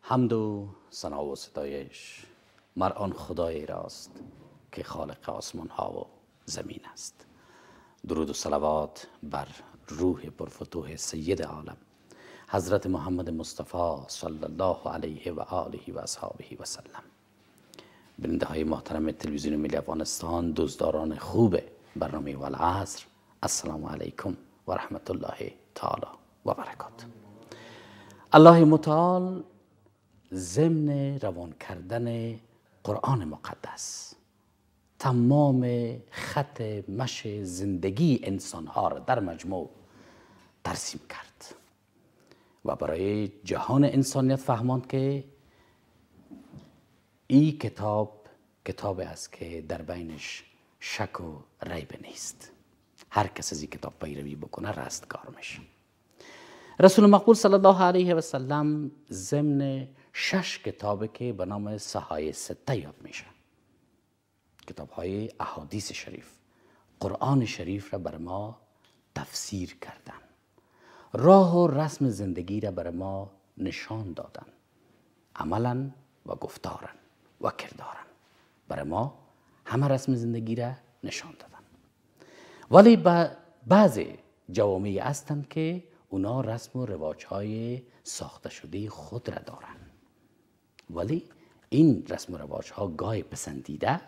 حمد و ثنا و ستایش مر آن خدای راست که خالق آسمان ها و زمین است. درود و صلوات بر روح پرفتوح سید عالم حضرت محمد مصطفی صلی الله علیه و آله و اصحابه و سلم. بیننده های محترم تلویزیون ملی افغانستان، دوستداران خوب برنامه والعصر، السلام علیکم و رحمت الله تعالی و برکاته. الله متعال ضمن روان کردن قرآن مقدس تمام خط مش زندگی انسان ها را در مجموع ترسیم کرد و برای جهان انسانیت فهماند که این کتاب است که در بینش شک و ریب نیست. هر کس از این کتاب پیروی بکنه رستگار میشه. رسول مقبول صلی الله علیه و سلم ضمن 6 کتابی که به نام صحاح سته یاد میشه، کتاب های احادیث شریف، قرآن شریف را بر ما تفسیر کردن، راه و رسم زندگی را بر ما نشان دادن، عملا و گفتارن و کردارن بر ما همه رسم زندگی را نشان دادن. ولی بعضی جوامع هستند که اونا رسم و رواج‌های ساخته شده خود را دارن، ولی این رسم و رواج‌ها گاهی پسندیده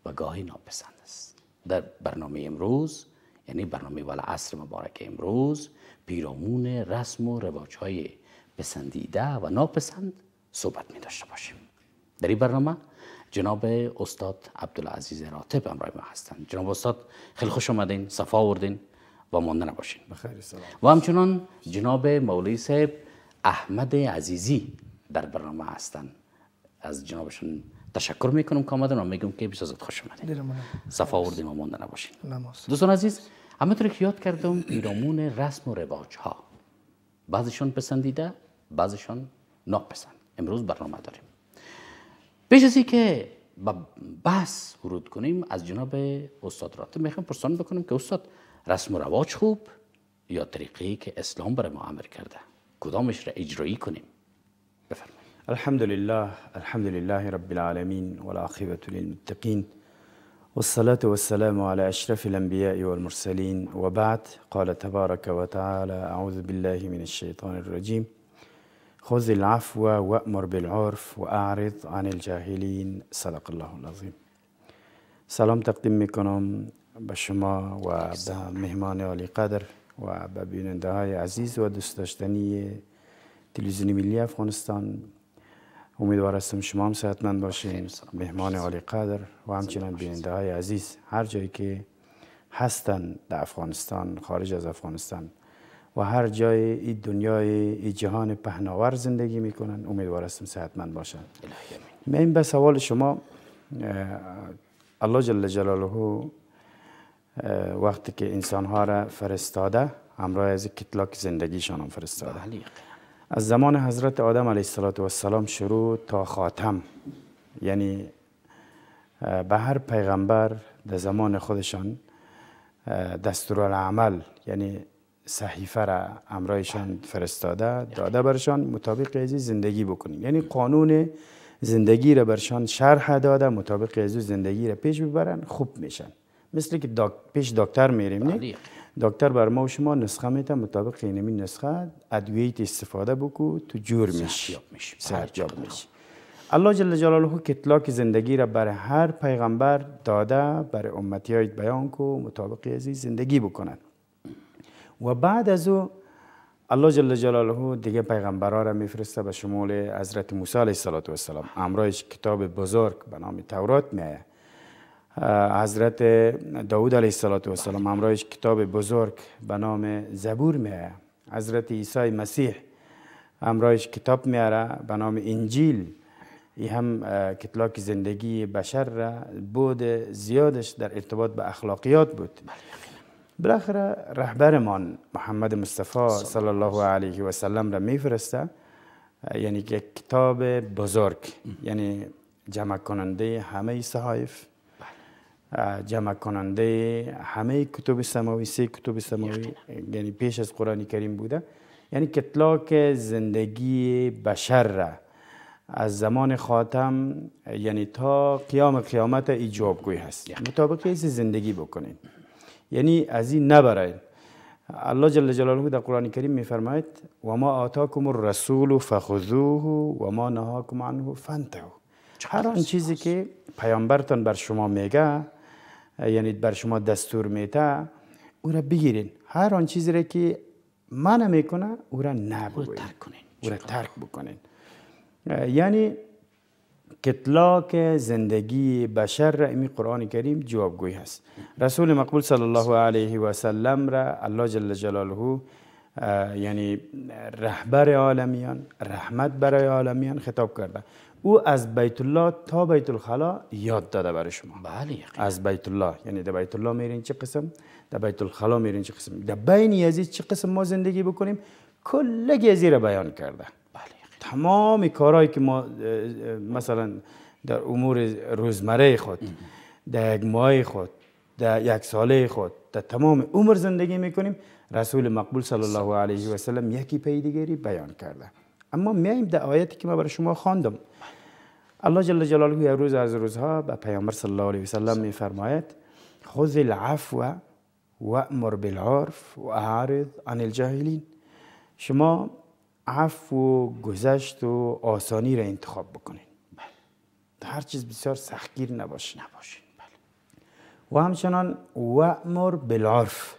و گاهی ناپسند است. در برنامه امروز، یعنی برنامه والعصر مبارک امروز، پیرامون رسم و رواج‌های پسندیده و ناپسند صحبت می داشته باشیم. در این برنامه جناب استاد عبدالعزیز راتب همراه ما هستند. جناب استاد خیلی خوش آمدین، صفا آوردین و مانده نباشین. بخیر سلام. و همچنان جناب مولوی صاحب احمد عزیزی در برنامه هستند. از جنابشون تشکر میکنم که آمدن و میگم که بسیار خوش آمدین، صفا آوردین و مانده نباشین. دوستان عزیز، همونطور که یاد کردم پیرامون رسم و رواج ها، بعضیشون پسندیده، بعضیشون ناپسند، امروز برنامه داریم. پیش از که بحث ورود کنیم از جناب استاد راتب میخوام پرسان بکنم که استاد، رسم و رواج خوب یا طریقی که اسلام برای ما امر کرده، کدامش را اجرایی کنیم؟ بفرمایید. الحمد لله رب العالمين والعاقبة للمتقين والصلاة والسلام على أشرف الأنبياء والمرسلين وبعد. قال تبارك وتعالى: أعوذ بالله من الشيطان الرجيم خذ العفو وأمر بالعرف وأعرض عن الجاهلين. صدق الله العظيم. سلام تقدیم میکنم به شما و به مهمان عالی قدر و به بیننده های عزیز و دوست داشتنی تلویزیون ملی افغانستان. امیدوار هستم شما هم صحتمند باشین، مهمان عالی قدر و همچنان بیننده های عزیز هر جایی که هستن در افغانستان، خارج از افغانستان و هر جای این دنیای این جهان پهناور زندگی میکنن، امیدوار هستم صحتمند باشن. من به سوال شما، الله جل جلاله وقتی که انسانها را فرستاده، همراه از کتلاک زندگیشان هم فرستاده. از زمان حضرت آدم علیه السلام شروع تا خاتم، یعنی به هر پیغمبر در زمان خودشان دستورالعمل، یعنی صحیفه را همراهشان فرستاده، داده برشان مطابق از زندگی بکنین، یعنی قانون زندگی را برشان شرح داده، مطابق از زندگی را پیش ببرن، خوب میشن. مثل که پیش دکتر میریم، نه؟ دکتر بر ما و شما نسخه میده، مطابق اینمی نسخه ادویه استفاده بکو تو جور میشی، صحتیاب میشی. الله جل جلاله کتلاک زندگی را بر هر پیغمبر داده، بر امتی های بیان کو مطابق از زندگی بکنن. و بعد از او الله جل جلاله دیگه پیغمبرها را میفرسته به شمول حضرت موسی علیه السلام، همراهش کتاب بزرگ به نام تورات میآید. حضرت داود علیه السلام همراهش کتاب بزرگ به نام زبور میآید. حضرت عیسی مسیح همراهش کتاب میاره به نام انجیل. این هم کتلاک زندگی بشر را بود زیادش در ارتباط به اخلاقیات بود. بالاخره رهبرمان محمد مصطفی صلی الله علیه و سلم را میفرسته، یعنی که کتاب بزرگ، یعنی جمع کننده همه صحائف، جمع کننده همه کتب سماوی، 3 کتب سماوی، یعنی پیش از قرآن کریم بوده. یعنی کتلاک زندگی بشر را از زمان خاتم یعنی تا قیام قیامت ای جوابگوی هست. مطابق ایسی زندگی بکنین، یعنی از این نبرین. الله جل جلاله در قرآن کریم میفرماید و ما آتاکم الرسول فخذوه و ما نهاکم عنه فانتهوا. هر آن چیزی که پیامبرتان بر شما میگه، یعنی بر شما دستور میده، او را بگیرین. هر آن چیزی را که منع میکنه او را نبگوین، او را ترک بکنین. یعنی کتلاک زندگی بشر را امی قرآن کریم جوابگوی هست. رسول مقبول صلی الله علیه و سلم را الله جل جلاله یعنی رهبر عالمیان، رحمت برای عالمیان خطاب کرده. او از بیت الله تا بیت الخلا یاد داده برای شما. بله. از بیت الله، یعنی در بیت الله میرین چه قسم، در بیت الخلا میرین چه قسم، در بین یزید چه قسم ما زندگی بکنیم، کل یزید را بیان کرده. تمام کارهایی که ما مثلا در امور روزمره خود، در یک ماه خود، در یک ساله خود، در تمام عمر زندگی میکنیم، رسول مقبول صلی الله علیه و سلم یکی پی دیگری بیان کرده. اما میایم در آیتی که ما برای شما خواندم، الله جل جلاله یک روز از روزها به پیامبر صلی الله علیه و سلم میفرماید خذ العفو وامر بالعرف واعرض عن الجاهلین. شما عفو، گذشت و آسانی را انتخاب بکنین. هر چیز بسیار سختگیر نباشین. و همچنان وامر بالعرف،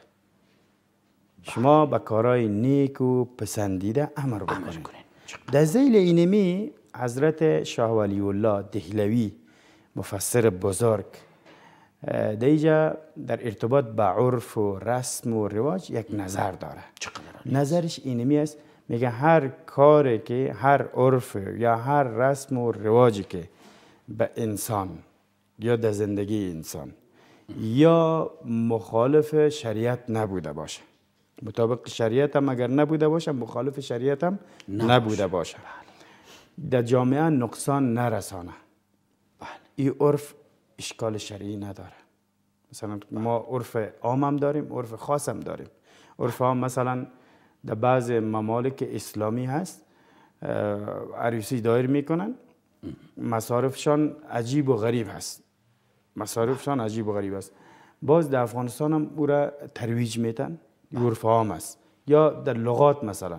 شما به کارهای نیک و پسندیده امر بکنین. در ذیل اینمی حضرت شاه ولی الله دهلوی مفسر بزرگ در اینجا در ارتباط با عرف و رسم و رواج یک نظر داره. نظرش اینمی است، میگه هر کاری که هر عرف یا هر رسم و رواجی که به انسان یا در زندگی انسان یا مخالف شریعت نبوده باشه، مطابق شریعت هم اگر نبوده باشه، مخالف شریعت هم نبوده باشه، در جامعه نقصان نرسانه، این عرف اشکال شرعی نداره. مثلا ما عرف عام هم داریم، عرف خاص هم داریم. عرف عام مثلا در بعض ممالک اسلامی هست، عروسی دایر میکنن، مصارفشان عجیب و غریب هست، مصارفشان عجیب و غریب است. باز در افغانستان هم او را ترویج میتن، عرف عام است. یا در لغات مثلا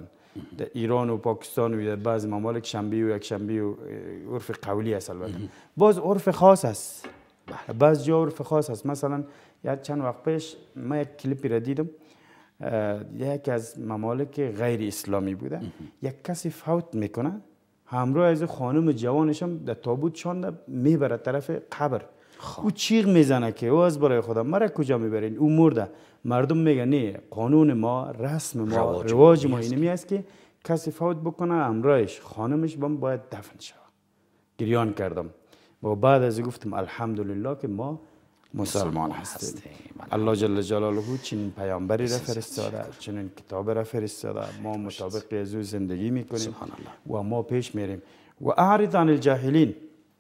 در ایران و پاکستان و در بعض ممالک شنبه و یک شنبه و عرف قولی است. البته باز عرف خاص است، بعض جا عرف خاص است. مثلا چند وقت پیش ما یک کلیپی را دیدم، یکی از ممالک غیر اسلامی بوده، یک کسی فوت میکنه، همراه از خانم جوانش هم در تابوت شانده میبره طرف قبر. او چیغ میزنه که او از برای خدا مرا کجا میبرین، او مرده. مردم میگن نه، قانون ما، رسم ما، رواج ما اینمی است که کسی فوت بکنه همراهش خانمش باید دفن شود. گریان کردم و بعد از گفتم الحمدلله که ما مسلمان هستیم. الله جل جلاله چنین پیامبری را فرستاده، چنین کتاب را فرستاده، ما مطابق از او زندگی میکنیم و ما پیش میریم. و اعرض عن الجاهلین،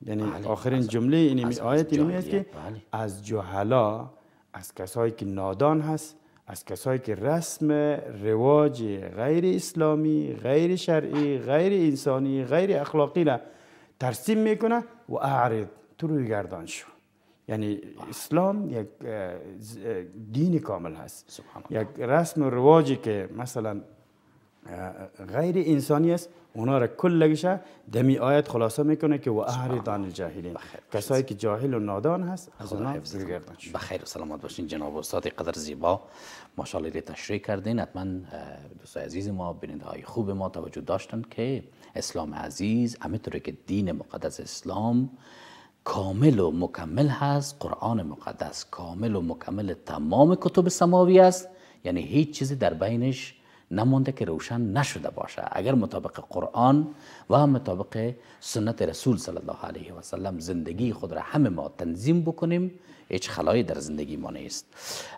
یعنی آخرین جمله این آیت اینمی است که از جهلا، از کسایی که نادان هست، از کسایی که رسم رواج غیر اسلامی، غیر شرعی، غیر انسانی، غیر اخلاقی را ترسیم میکنه و اعرض، تو روی گردان شو. یعنی اسلام یک دین کامل هست، یک رسم و رواجی که مثلا غیر انسانی است، اونا را کلگیشه دمی آیت خلاصه میکنه که و اعرض عن الجاهلین، کسایی که جاهل و نادان هست از اونا روی گردان شو. بخیر و سلامت باشین جناب استاد، قدر زیبا ماشاءالله تشریح کردین. حتما دوستای عزیز ما، بیننده های خوب ما توجه داشتن که اسلام عزیز همینطوری که دین مقدس اسلام کامل و مکمل هست، قرآن مقدس کامل و مکمل تمام کتب سماوی است، یعنی هیچ چیزی در بینش نمونده که روشن نشده باشه. اگر مطابق قرآن و مطابق سنت رسول صلی الله علیه و سلم زندگی خود را همه ما تنظیم بکنیم، هیچ خلایی در زندگی ما نیست.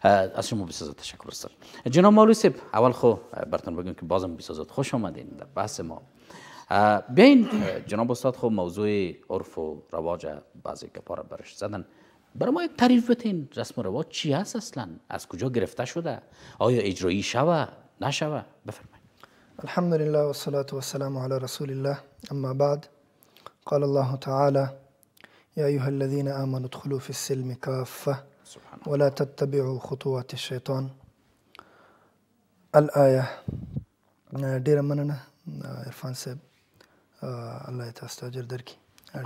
از شما بسیار تشکر است جناب مولوی صاحب. اول خو براتون بگم که بازم بسیار خوش آمدین در بحث ما. بیاین جناب استاد، خب موضوع عرف و رواج بعضی که پاره برش زدن، برای ما یک تعریف بتین. رسم و رواج چی هست اصلا؟ از کجا گرفته شده؟ آیا اجرایی شوه نشوه؟ بفرمایید. الحمد لله والصلاة والسلام على رسول الله أما بعد قال الله تعالى يا أيها الذين آمنوا ادخلوا في السلم كافة ولا تتبعوا خطوات الشيطان الآية. ډیره مننه عرفان صاحب، الله یې تاسو ته اجر درکړي.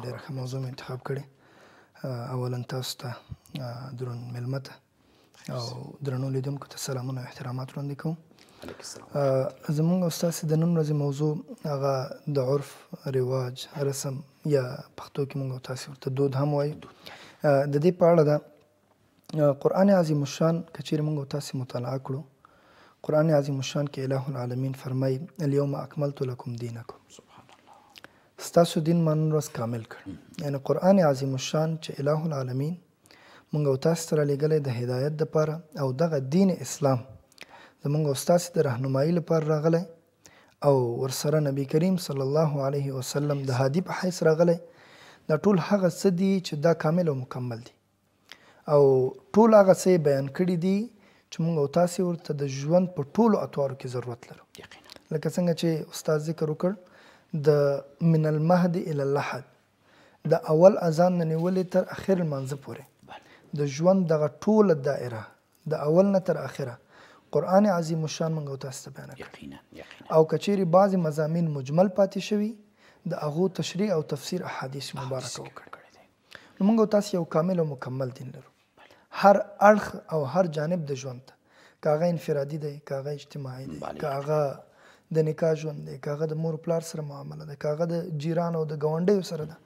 ډیره ښه موضوع مې انتخاب کړې. اولا تاسو ته دروند میلمه ته او درنو لیدونکو ته سلامونه او احترامات وړاندې کوم. زمونږ او ستاسې د نن ورځې موضوع هغه د عرف، رواج، رسم یا پښتو کې مونږ او تاسې ورته دود هم وایو. د دې په اړه ده قرآن عظیم الشان که چیرې مونږ او تاسې مطالعه کړو، قرآن عظیم الشان کې الہ العالمین فرمایي الیوم اکملت لکم دینکم، ستاسو دین ما نن ورځ کامل کړ. یعنی قرآن عظیم الشان چې الہ العالمین مونږ او تاسې ته رالیږلی د هدایت دپاره او دغه دین اسلام زمونږ او ستاسې د رهنمایي لپاره راغلی او ورسره نبی کریم صلی الله علیه وسلم د هادي په حیث راغلی. دا ټول هغه څه دي چې دا کامل او مکمل دي او ټول هغه څه یې بیان کړي دي چې مونږ او تاسې ورته د ژوند په ټولو اطوارو کې ضرورت لرو. لکه څنګه چې استاد ذکر وکړ د من المهد الى اللحد، د اول اذان نه نیولې تر اخر لمانځه پورې د ژوند دغه ټوله دائره د اول نه تر اخره قرآن عظیم الشان مونږ او تاسو ته بیان کړي. او که چیرې بعضې مضامین مجمل پاتې شوي د هغو تشریح او تفسیر احادیث مبارکه وکړي. نو مونږ او تاسو یو کامل او مکمل دین لرو، هر اړخ او هر جانب د ژوند ته، که هغه انفرادي دی، که هغه اجتماعي دی، که هغه د نکاح ژوند دی، که هغه د مور پلار سره معامله ده، که هغه د جیرانو او د ګاونډیو سره ده،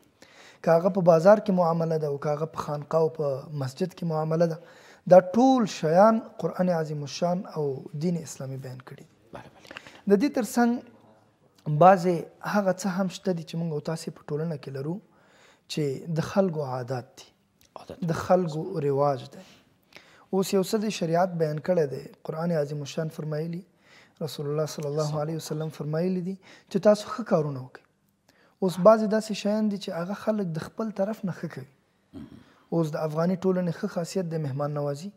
که هغه په بازار کې معامله ده او که هغه په خانقاه او په مسجد کې معامله ده. دا ټول شیان قرآن عظیم الشان او دین اسلامي بیان کړي. د دې ترڅنګ بعضې هغه څه هم شته دي چې موږ او تاسې په ټولنه کې لرو چې د خلکو عادات دي، د خلکو رواج دی. اوس یو څه د شریعت بیان کړی دی. قرآن عظیم الشان فرمایلی، رسول الله صلی الله علیه وسلم فرمایلی دي چې تاسو ښه کارونه وکړئ. اوس بعضې داسې شیان دي چې هغه خلک د خپل طرف نه ښه کوي. اوس د افغاني ټولنې ښه خاصیت د مهمان نوازی،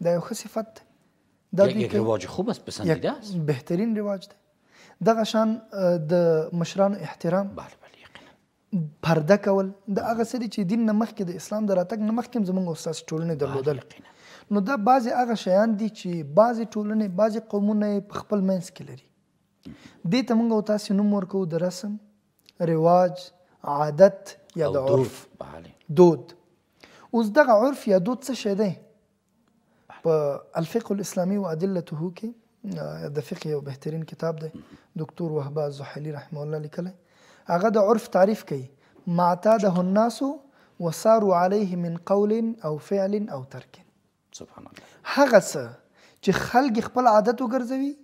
دا یو ښه صفت دی. دا یک رواج خوب است، پسندیده است، بهترین رواج دی. دغه شان د مشرانو احترام، پرده کول، د هغه څه دي چې دین نه مخکې د اسلام د راتګ نه مخکې هم زموږ او ستاسې ټولنې درلودل. نو دا بعضې هغه شیان دي چې بعضې ټولنې، بعضې قومونه یې په خپل منځ کې لري. دې ته موږ او تاسې نوم ورکوو د رسم، رواج، عادت یا د عرف، دود. اوس دغه عرف یا دود څه شی دی؟ په الفقه الاسلامي و ادلته کې د فقه یو بهترین کتاب دی، دکتور وهبه الزحیلی رحمه الله لیکلی. هغه د عرف تعریف کوي ما اعتاده الناس وصاروا عليه من قول او فعل او ترک. سبحان الله. هغه څه چې خلک خپل عادت وګرځوي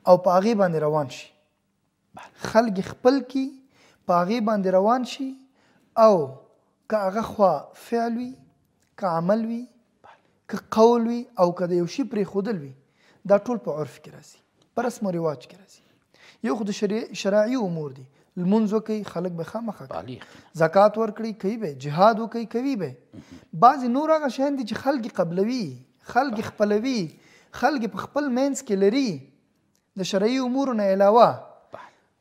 او په هغې باندې روان شي، خلک خپل کی په هغې باندې روان شي، او که هغه خوا فعل وي، که عمل وي، که قول وي، او که د یو شي پرېښودل وي، دا ټول په عرف کې راځي، په رسم و رواج کې راځي. یو خو د شرعي امور دي، لمونځ وکوي خلک به خامخا کوي، زکات ورکړي کوي به، جهاد وکوي کوي به. بعضې نور هغه شیان دي چې خلک قبلوي، خلک خپلوي، خلک په خپل منځ کې لري د شرعي امورو نه علاوه،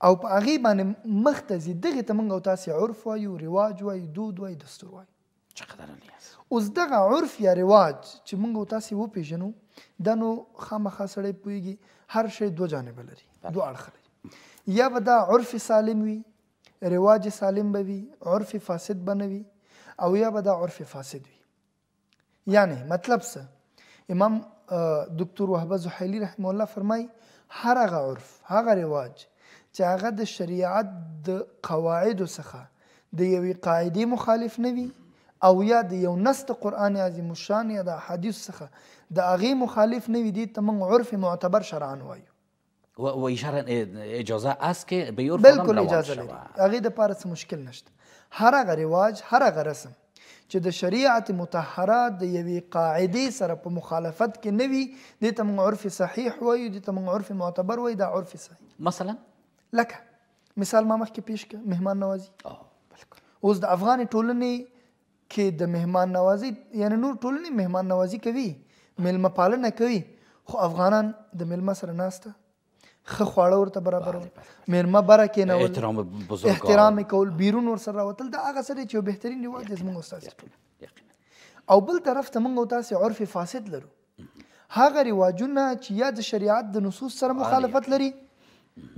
او په هغې باندې مخ ته ځي. دغې ته موږ او تاسې عرف وایو، رواج وایو، دود وایو، دستور وایو. اوس دغه عرف یا رواج چې موږ او تاسې وپېژنو، دا نو خامخا سړی پوهېږي هر شی دوه جانبه لري، دوه اړخه لري. یا به دا عرف سالم وي، رواج سالم به وي، عرف فاسد به نه وي، او یا به دا عرف فاسد وي. یعنی مطلب څه؟ امام دکتور وهبه زحیلی رحمه الله فرمایي هر هغه عرف، هغه رواج چې هغه د شریعت د قواعدو څخه د یوې قاعدې مخالف نه وي، او یا د یو نص د قرآن عظیم الشان یا د احادیث څخه د هغې مخالف نه وي، دې ته موږ عرف معتبر شرعاً وایو. و اجازه است که به عرف بالکل اجازه لري، هغې دپاره څه مشکل نشته. هر هغه رواج، هر هغه رسم چې د شریعت مطهره د یوې قاعدې سره په مخالفت کې نه وي، دې ته موږ عرف صحیح وایو، دې ته موږ عرف معتبر وایو. دا عرف صحیح. مثلا لکه مثال ما مخکې پیش کړ، مهمان نوازي. اوس د افغان ټولنې کې د مهمان نوازي، یعنی نور ټولنې مهمان نوازي کوي، میلمه پالنه کوي، خو افغانان د میلمه سره ناسته، ښه خواړه ورته برابرول، میرمه بره کېنول، احترام بزرگان، احترام کول، بیرون ورسره راوتل، دا هغه څه دی چې یو بهترین رواج دی زموږ او ستاسې ټول. او بل طرف ته موږ او تاسې عرف فاسد لرو، هغه رواجونه چې یا د شریعت د نصوص سره مخالفت لري.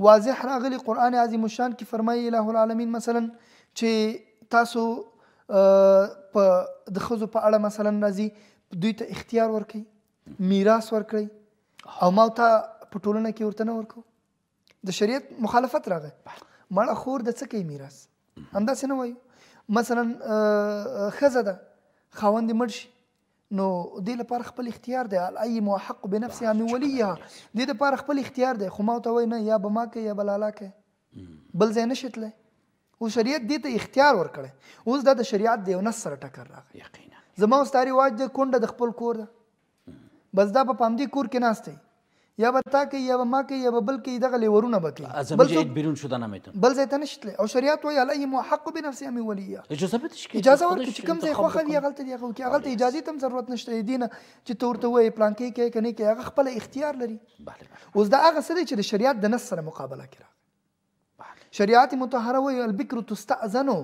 واضح راغلی قرآن عظیم الشان کې فرمایي الہ العالمین مثلا چې تاسو په د ښځو په اړه مثلا راځي دوی ته اختیار ورکوي، میراث ورکړئ، او ما تا په ټولنه کې ورته نه ورکو. د شریعت مخالفت راغی. مړه خور د څه کوي میراث؟ همداسې نه وایو. مثلا ښځه ده خاوند یې مړ شي، نو دې لپاره خپل اختیار دی، ای محق بنفسها من ولیها، دې لپاره خپل اختیار دی. خو ما ورته وایي نه، یا به ما کوي یا به لالا کوي، بل ځای نشي تللی. اوس شریعت دې ته اختیار ورکړی. اوس دا د شریعت د یو نص سره ټکر راغی. زما اوس دا رواج دی کونډه د خپل کور ده، بس دا په همدې کور کې ناست دی، یا به تا کوي یا به ما کوي یا به بل کوي، دغه لیورونه به کوي، بیرون شدن نمیتون، بل ځای ته نشي تللی. او شریعت وایي علیه محق بنفسها من ولیها، اجازه بدش که اجازه ورکړي چې کوم ځای خوښه وي هغلته دې هغه وکړي. هغلته اجازې ته هم ضرورت نشته دي نه چې ته ورته وایې پلانکې کوي که نه کوي، هغه خپله اختیار لري. اوس دا هغه څه دی چې د شریعت د نص سره مقابله کې راغی. شریعت مطهره وایي البکر تستأذنو،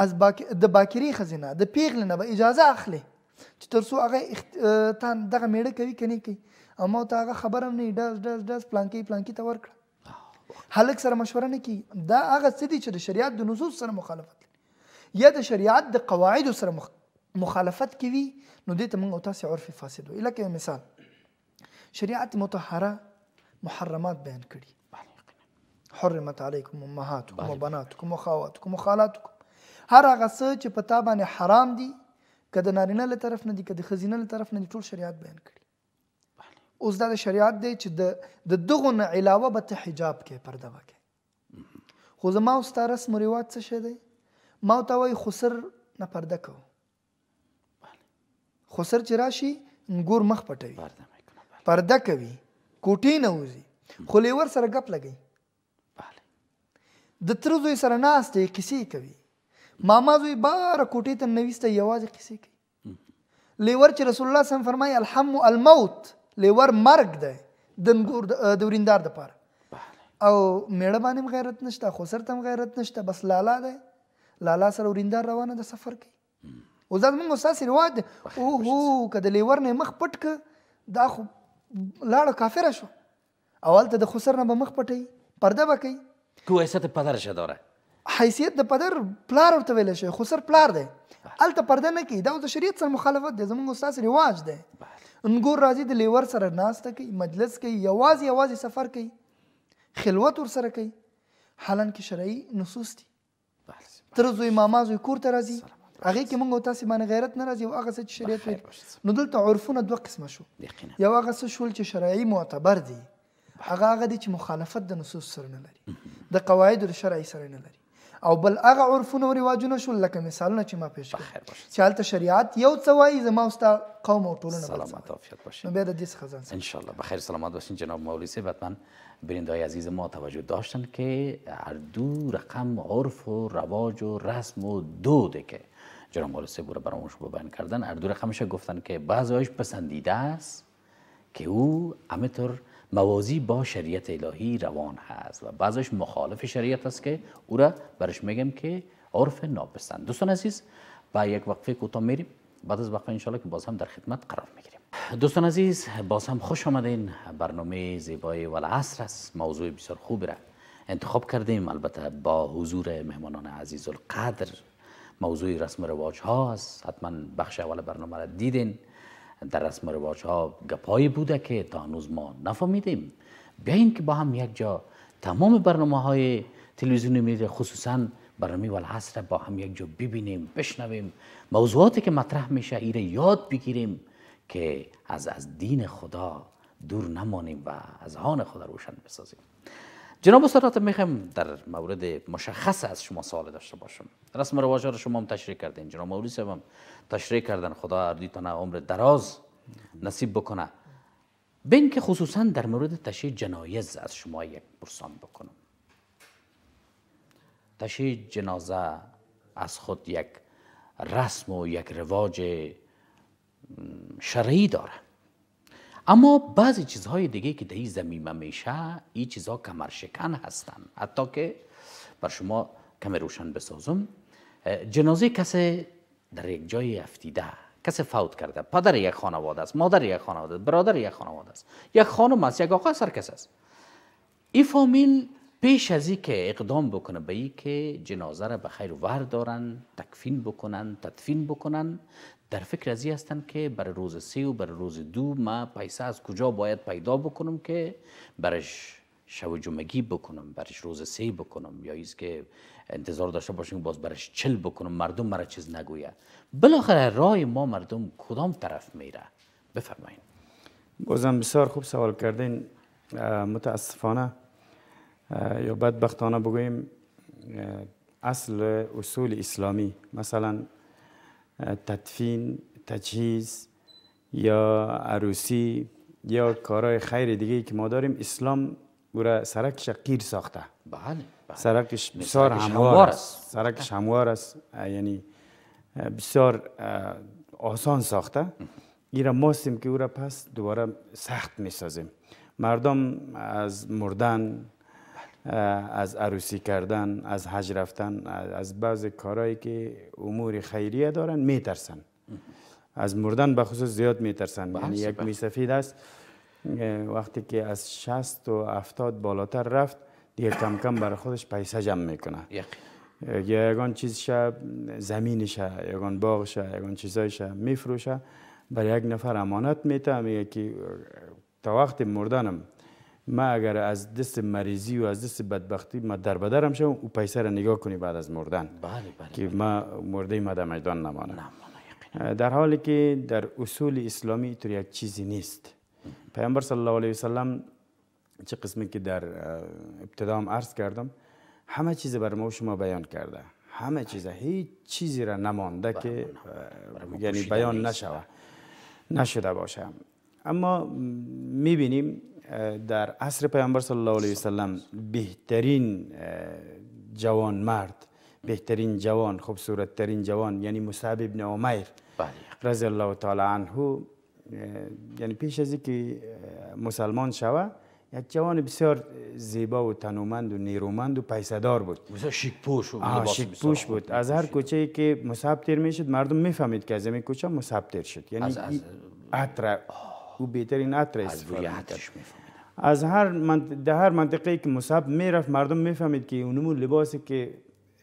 از د باکرې ښځې نه د پیغلې نه به اجازه اخلي چې تر څو هغه تا دغه میړه کوي که نه کوي، او ما ته هغه خبره هم نه ډز ډز ډز پلانکې ته ورکړه. هلک سره مشوره نه کوي. دا هغه څه دي چې د شریعت د نصوص سره مخالفت لري یا د شریعت د قواعدو سره مخالفت کوي، نو دې ته موږ او تاسې عرف فاسد وایي. لکه یو مثال، شریعت مطهره محرمات بیان کړي. حرمت علیکم امهاتکم وبناتکم وخواتکم وخالاتکم، هر هغه څه چې په تا باندې حرام دي، که د نارینه له طرف نه دي که د ښځینه له طرف نه دي، ټول شریعت بیان کړي. اوس دا د شریعت دی چې د دغو نه علاوه به ته حجاب کې پرده به کې. خو زما او ستا رسم و رواج څه شی دی؟ ما ورته وایي خسر نه پرده کوو. خسر چې راشي نګور مخ پټوي، پرده کوي، کوټې نه وځي، خو لیور سره ګپ لګوي، د تره زوی سره ناست دی کیسې کوي، ماما زوی باره کوټې ته نویسته یوازې کیسې کوي. لیور چې رسول الله صلی الله علیه وسلم فرمایي الحم الموت، لیور مرګ دی د وریندار دپاره. او میړه باندې هم غیرت نشته، خسر ته هم غیرت نشته، بس لالا دی، لالا سره وریندار روانه د سفر کوي. اوس دا زموږ ستاسې رواج دی. اوهو که د لیور نه مخ پټ که، دا خو لاړه کافره شو. اول ته د خسر نه به مخ پټوي، پرده به کوي. که حیثیت پدرش داره، حیثیت د پدر پلار ورته ویلی شوی، خسر پلار دی، هلته پرده نه کوي. دا د شریعت سره مخالفت دی، زموږ ستاسې رواج دی. نګور راځي د لیور سره ناسته کوي، مجلس کوي، یوازې سفر کوي، خلوت ورسره کوي، حالانکه شرعي نصوص دي. تر زوی ماما زوی کور ته راځي، هغې کې موږ او تاسې باندې غیرت نه راځي. او هغه څه چې شریعت ویلي، نو دلته عرفونه دوه قسمه شو. یو هغه څه شول چې شرعي معتبر دي، هغه دی چې مخالفت د نصوص سره نه لري، د قواعدو د شرعي سره نه لري. او بل هغه عرفونه او رواجونه شول لکه مثالونه چې ما پیش کړل چې هلته شریعت یو څه وایي، زما او ستا قوم او ټولنه سلامت عافیت باشین. نو بیا د دې څخه ځان انشالله بخیر سلامت باشین. جناب مولوی صاحب، حتما بیننده‌های عزیز ما توجه داشتن که هر دو رقم عرف و رواج و رسم و دوده که جناب مولوی صاحب رو برامون بیان کردن، هر دو رقمش گفتن که بعضی‌هاش پسندیده است که او همینطور موازی با شریعت الهی روان هست و بعضش مخالف شریعت است که او را برش میگم که عرف ناپسند. دوستان عزیز، با یک وقفه کوتاه میریم، بعد از وقفه انشالله که باز هم در خدمت قرار میگیریم. دوستان عزیز، باز هم خوش آمدین. برنامه زیبای والعصر است. موضوع بسیار خوبی را انتخاب کردیم، البته با حضور مهمانان عزیز القدر. موضوع رسم و رواج ها است. حتما بخش اول برنامه را دیدین. در رسم و رواج ها گپایی بوده که تا هنوز ما نفهمیدیم. بیاییم که با هم یک جا تمام برنامه های تلویزیونی میره، خصوصا برنامه والعصر با هم یک جا ببینیم، بشنویم، موضوعاتی که مطرح میشه ایره یاد بگیریم که از دین خدا دور نمانیم و از آن خدا روشن بسازیم. جناب استاد، میخوام در مورد مشخص از شما سوال داشته باشم. رسم و رواج رو شما هم تشریح کردین، جناب مولوی صاحب هم تشریح کردن، خدا اردیتونه عمر دراز نصیب بکنه. بین که خصوصا در مورد تشریح جنایز از شما یک پرسان بکنم. تشریح جنازه از خود یک رسم و یک رواج شرعی داره. اما بعضی چیزهای دیگه که در این زمینه میشه، این چیزها کمرشکن هستن. حتی که بر شما کم روشن بسازم، جنازه کسی در یک جای افتیده، کسی فوت کرده، پدر یک خانواده است، مادر یک خانواده است، برادر یک خانواده است، یک خانم است، یک آقا است، هر کس است. این فامیل پیش از این که اقدام بکنه به این که جنازه را به خیر ور دارن، تکفین بکنن، تدفین بکنن، در فکر از این هستن که برای روز 3 و برای روز 2 ما پیسه از کجا باید پیدا بکنم که برش شب جمعگی بکنم، برش روز 3 بکنم، یا ایست که انتظار داشته باشیم باز برش 40 بکنم، مردم مرا چیز نگویه. بالاخره رای ما مردم کدام طرف میره؟ بفرمایید. بازم بسیار خوب سوال کردین. متاسفانه یا بدبختانه بگوییم، اصل اصول اسلامی مثلا تدفین، تجهیز یا عروسی یا کارهای خیر دیگه که ما داریم، اسلام او را سرکش قیر ساخته. بله. سرکش بسیار هموار است. سرکش هموار است، یعنی بسیار آسان ساخته. این را ماستیم که او را پس دوباره سخت می سازیم. مردم از مردن، از عروسی کردن، از حج رفتن، از بعض کارهایی که امور خیریه دارن میترسن. از مردن به خصوص زیاد میترسن. یعنی یک میسفید است وقتی که از 60 و 70 بالاتر رفت دیگه کم کم برای خودش پیسه جمع میکنه. یا یگان چیزشه، زمینشه، یگان باغشه، یگان چیزایشه میفروشه، برای یک نفر امانت میته، میگه که تا وقت مردنم ما اگر از دست مریضی و از دست بدبختی ما در بدرم شم، او پیسه را نگاه کنی بعد از مردن. بله. که ما مرده ما در میدان نمانه. در حالی که در اصول اسلامی اینطور یک چیزی نیست. پیامبر صلی الله علیه و سلم چه قسمی که در ابتدا هم عرض کردم، همه چیز بر ما و شما بیان کرده. همه چیز، هیچ چیزی را نمانده که یعنی بیان نشده باشه. اما میبینیم در عصر پیامبر صلی الله علیه و سلم بهترین جوان مرد، بهترین جوان، خوبصورتترین جوان، یعنی مصعب ابن عمیر رضی الله تعالی عنه، یعنی پیش از اینکه مسلمان شوه یک جوان بسیار زیبا و تنومند و نیرومند و پیسه‌دار بود. بسیار شیک پوش و شیک پوش بود. از هر کوچه‌ای که مصعب تیر میشد مردم میفهمید که از این کوچه مصعب تیر شد. یعنی عطر او بهترین عطر استفاده می‌کرد. از هر منطقه‌ای که مصعب میرفت مردم میفهمید که اونمون لباسی که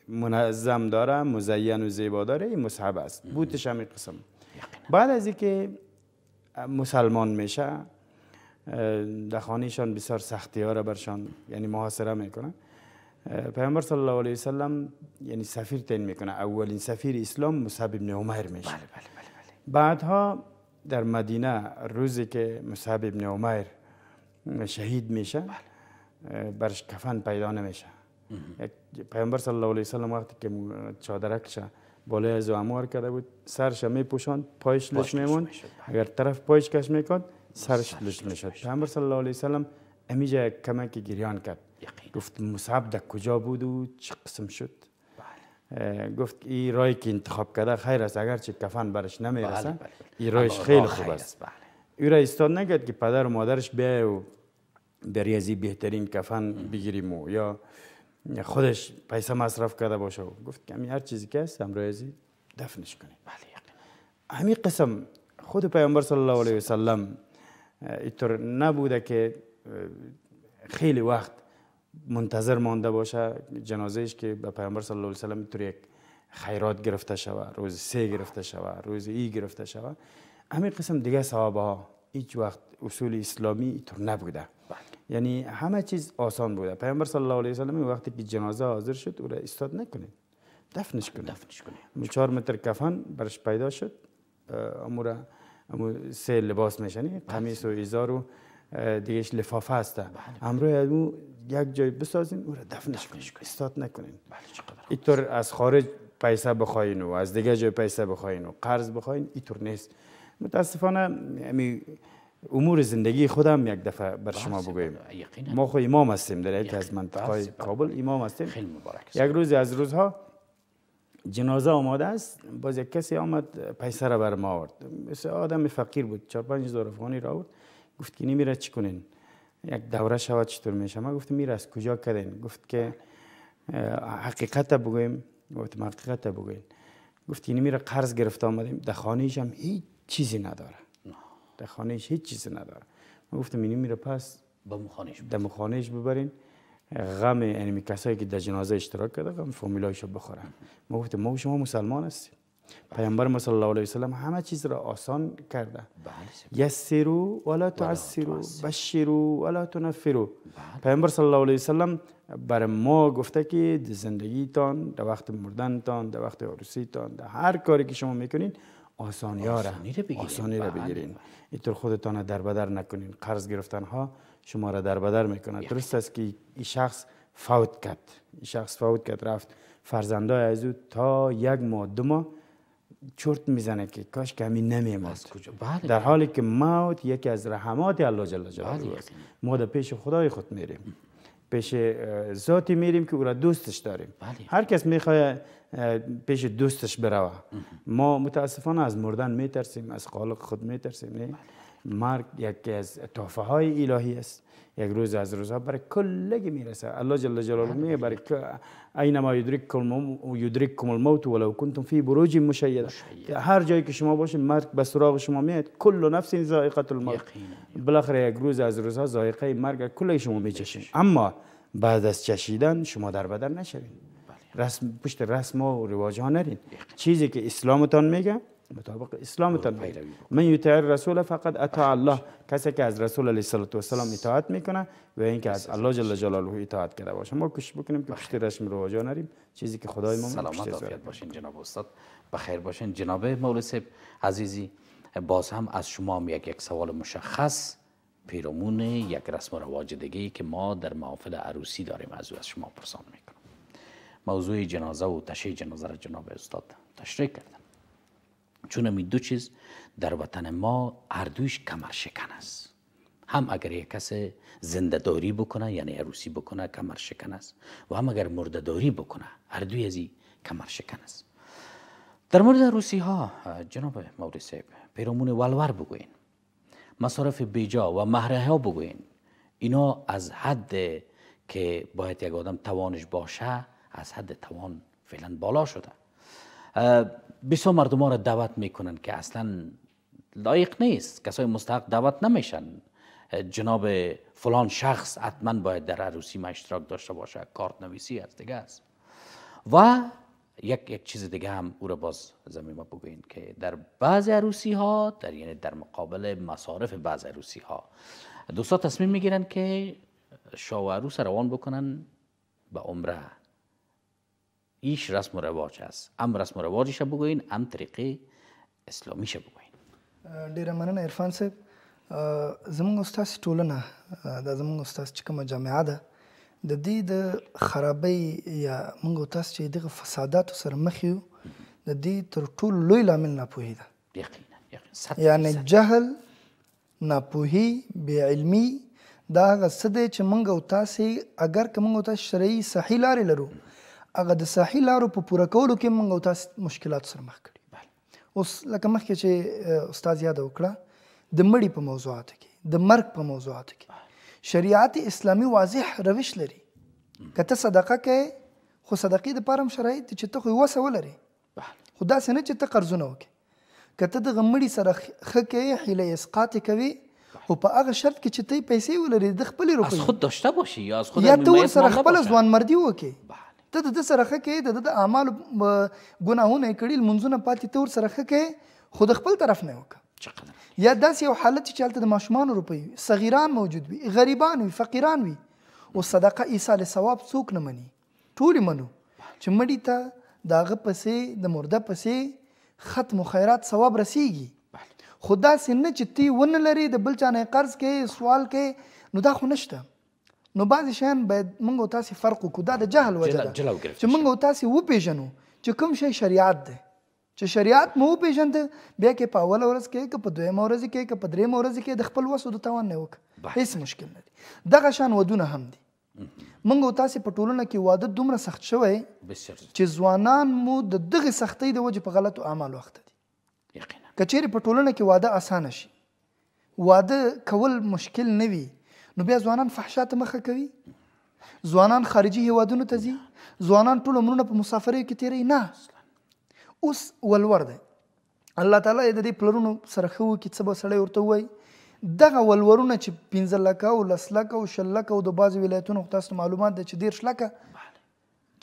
منظم داره، مزین و زیبا داره، این مصعب است. بوتش هم قسم. بعد از اینکه مسلمان میشه در خانهشان بسیار سختی ها را برشان یعنی محاصره میکنه. پیامبر صلی الله علیه و سلم یعنی سفیر تعیین میکنه. اولین سفیر اسلام مصعب ابن عمیر میشه. بله. بعدها در مدینه روزی که مصعب ابن عمیر شهید میشه برش کفن پیدا نمیشه. پیامبر صلی الله علیه و سلم وقتی که چادرکش بالای از اموار کرده بود سرش میپوشاند، پایش لش میموند. اگر طرف پایش کش میکرد سرش لش میشد. پیامبر صلی الله علیه و سلم امیجا کمک گریان کرد. گفت مصعب در کجا بود و چه قسم شد؟ گفت این رای که انتخاب کرده خیر است، اگرچه کفن برش نمیرسه این رایش خیلی خوب است. او را استاد نکرد که پدر و مادرش بیای و بریازی بهترین کفن بگیریم و یا خودش پیسه مصرف کرده باشه. گفت که هر چیزی که است امروزی دفنش کنید. همین قسم خود پیامبر صلی الله علیه و سلم اینطور نبوده که خیلی وقت منتظر مانده باشه جنازهش که به پیامبر صلی الله علیه و سلم اینطور یک خیرات گرفته شوه، روز 3 گرفته شوه، روز ای گرفته شوه. همین قسم دیگه صحابه ها هیچ وقت اصول اسلامی اینطور نبوده. یعنی همه چیز آسان بوده. پیامبر صلی الله علیه و سلم وقتی که جنازه حاضر شد او را استاد نکنید، دفنش کنید. 4 متر کفن برش پیدا شد. امور 3 لباس میشنی، قمیص و ازار و دیگهش لفافه هسته. امروز یک جای بسازین او را دفنش کنید، استاد نکنید. اینطور از خارج پیسه بخواین و از دیگه جای پیسه بخواین و قرض بخواین اینطور نیست. متاسفانه امور زندگی خودم یک دفعه بر شما بگویم. ما خو امام هستیم در یکی از منطقه‌های کابل، امام هستیم. یک روز از روزها جنازه آماده است، باز یک کسی آمد پیسه را بر ما آورد. مثل آدم فقیر بود، 4-5 هزار افغانی را آورد. گفت که میره چی کنین، یک دوره شود چطور میشه؟ ما گفتم میره از کجا کردین؟ گفت که حقیقت بگویم. گفتم حقیقت بگوین. گفت که میره قرض گرفته آمدیم، در خانه‌ایش هم هیچ چیزی نداره، در خانه‌ایش هیچ چیزی نداره. ما گفتم اینی میره پس در خانه‌ایش ببرین، غم یعنی کسایی که در جنازه اشتراک کرده غم فامیلایشو بخورن. ما گفتم ما و شما مسلمان هستیم، پیامبر ما صلی الله علیه و سلم همه چیز را آسان کرده. یسروا ولا تعسروا بشروا ولا تنفروا. پیامبر صلی الله علیه و سلم بر ما گفته که زندگیتان، در وقت مردنتان، در وقت عروسیتان، در هر کاری که شما میکنین آسانی را بگیرین. اینطور خودتان در بدر نکنین. قرض گرفتن ها شما را در بدر میکنه. درست است که این شخص فوت کرد، رفت، فرزندای از او تا 1 ماه 2 ماه چرت میزنه که کاش که همین نمیمد، در حالی که موت یکی از رحمات الله جل جلاله است. ما در پیش خدای خود میریم، پیش ذاتی میریم که او را دوستش داریم. هر کس میخواد پیش دوستش بروه. ما متاسفانه از مردن میترسیم، از خالق خود میترسیم. نه، مرگ یکی از تحفه های الهی است. یک روز از روزها برای کلگی میرسه. الله جل جلاله میگه برای اینما یدرککم الموت ولو کنتم فی بروج مشیده. هر جایی که شما باشین مرگ به سراغ شما میاد. کل نفس ذائقه الموت. بالاخره یک روز از روزها ذائقه مرگ کل شما میچشین، اما بعد از چشیدن شما در بدر نشوین. پشت رسم و رواج ها نرین. چیزی که اسلامتان میگه مطابق اسلامتان پیروی. من یطیع الرسول فقط اطاع الله. کسی که از رسول علیه السلام اطاعت میکنه و اینکه از الله جل جلاله اطاعت کرده باشه. ما کوشش بکنیم که پشت رسم رواج ها نریم. چیزی که خدای ما سلامت عافیت باشین جناب استاد، بخیر باشین. جناب مولوی صاحب عزیزی، باز هم از شما یک سوال مشخص پیرامون یک رسم و رواج دیگه که ما در محافل عروسی داریم از شما پرسان میکنم. موضوع جنازه و تشییع جنازه را جناب استاد تشریح کردن. چون این 2 چیز در وطن ما هر دویش کمر شکن است. هم اگر یک کس زنده داری بکنه یعنی عروسی بکنه کمر شکن است، و هم اگر مرده داری بکنه هر دوی از این کمر شکن است. در مورد عروسی ها جناب مولوی صاحب پیرامون ولور بگوین، مصارف بیجا و مهره ها بگوین. اینا از حد که باید یک آدم توانش باشه از حد توان فعلا بالا شده. بسیار مردم ها را دعوت میکنن که اصلا لایق نیست، کسای مستحق دعوت نمیشن. جناب فلان شخص حتما باید در عروسی ما اشتراک داشته باشه، کارت نویسی از دیگه است. و یک چیز دیگه هم او را باز زمین ما بگوین که در بعض عروسی ها یعنی در مقابل مصارف بعض عروسی ها دوستا تصمیم میگیرن که شاه و عروس روان بکنن به عمره. ایش رسم و رواج است. ام رسم و رواجش بگوین، ام طریقه اسلامیش بگوین. ډیره مننه عرفان صاحب. زموږ استاد ټولنه دا زموږ استاد چې کومه جامعه ده د دې د خرابۍ یا موږ تاسو چې دغه فساداتو سره مخ یو د دې تر ټولو لوی لامل ناپوهي ده. یقینا یعنی جهل، ناپوهي، بې علمي دا هغه څه دی چې موږ او تاسې اگر که موږ او تاسې شرعي صحیح لارې لرو هغه د صحیح لارو په پوره کولو کې موږ او تاسې مشکلاتو سره مخ کړي. اوس لکه مخکې چې استاد یاده وکړه د مړي په موضوعاتو کې، د مرګ په موضوعاتو کې شریعت اسلامي واضح روش لري. که ته صدقه کوې خو صدقې دپاره هم شرایط دي چې ته خو یې وسه ولرې، خو داسې نه چې ته قرضونه وکړې. که ته دغه مړي سره ښه کوې، حیله اسقاط یې کوې، خو په هغه شرط کې چې ته یې پیسې ولرې، د خپلې روپۍ از خود داشته باشی یا از خود یا ته ورسره خپله ځوانمردي وکړې. ته د ده سره ښه کوې، د ده د اعمالو ګناهونه یې کړي، لمونځونه پاتې، ته ورسره ښه کوې، خو د خپل طرف نه یې وکړه. یا داسې یو حالت چې هلته د ماشومانو روپۍ وي، صغیران موجود وي، غریبان وي، فقیران وي، او صدقه ایصال ثواب څوک نه مني؟ ټول یې منو چې مړي ته د هغه پسې د مرده پسې ختم و خیرات ثواب رسیږي. خو داسې نه چې تی ونه لرې د بل چا نه قرض کوې، سوال کوې، نو دا خو نشته. نو بعضې شیان باید موږ او تاسې فرق وکړو. دا د جهل وجه ده چې موږ او تاسې وپېژنو چې کوم شی شریعت دی. چې شریعت مو وپېژنده بیا کې په اوله ورځ کې، که په دویمه ورځ کې، که په درېیمه ورځ کې د خپل وس او د توان نه وکړه، هېڅ مشکل نه دی. دغه شان ودونه هم دي. موږ او تاسې په ټولنه کې واده دومره سخت شوی چې ځوانان مو د دغې سختۍ د وجې په غلطو اعمالو اخته دي. که چیرې په ټولنه کې واده اسانه شي، واده کول مشکل نه وي نو بیا ځوانان فحشا ته مخه کوي، ځوانان خارجي هیوادونو ته ځي، ځوانان ټول عمرونه په مسافرۍ کې تیروي. نه، اوس ولور دی. الله تعالی د دې پلرونو سره ښه وکړي څه به سړی ورته ووایي. دغه ولورونه چې 15 لکه او 10 لکه او 20 لکه او د بعضې ولایتونو خو تاسو معلومات دی چې 10 لکه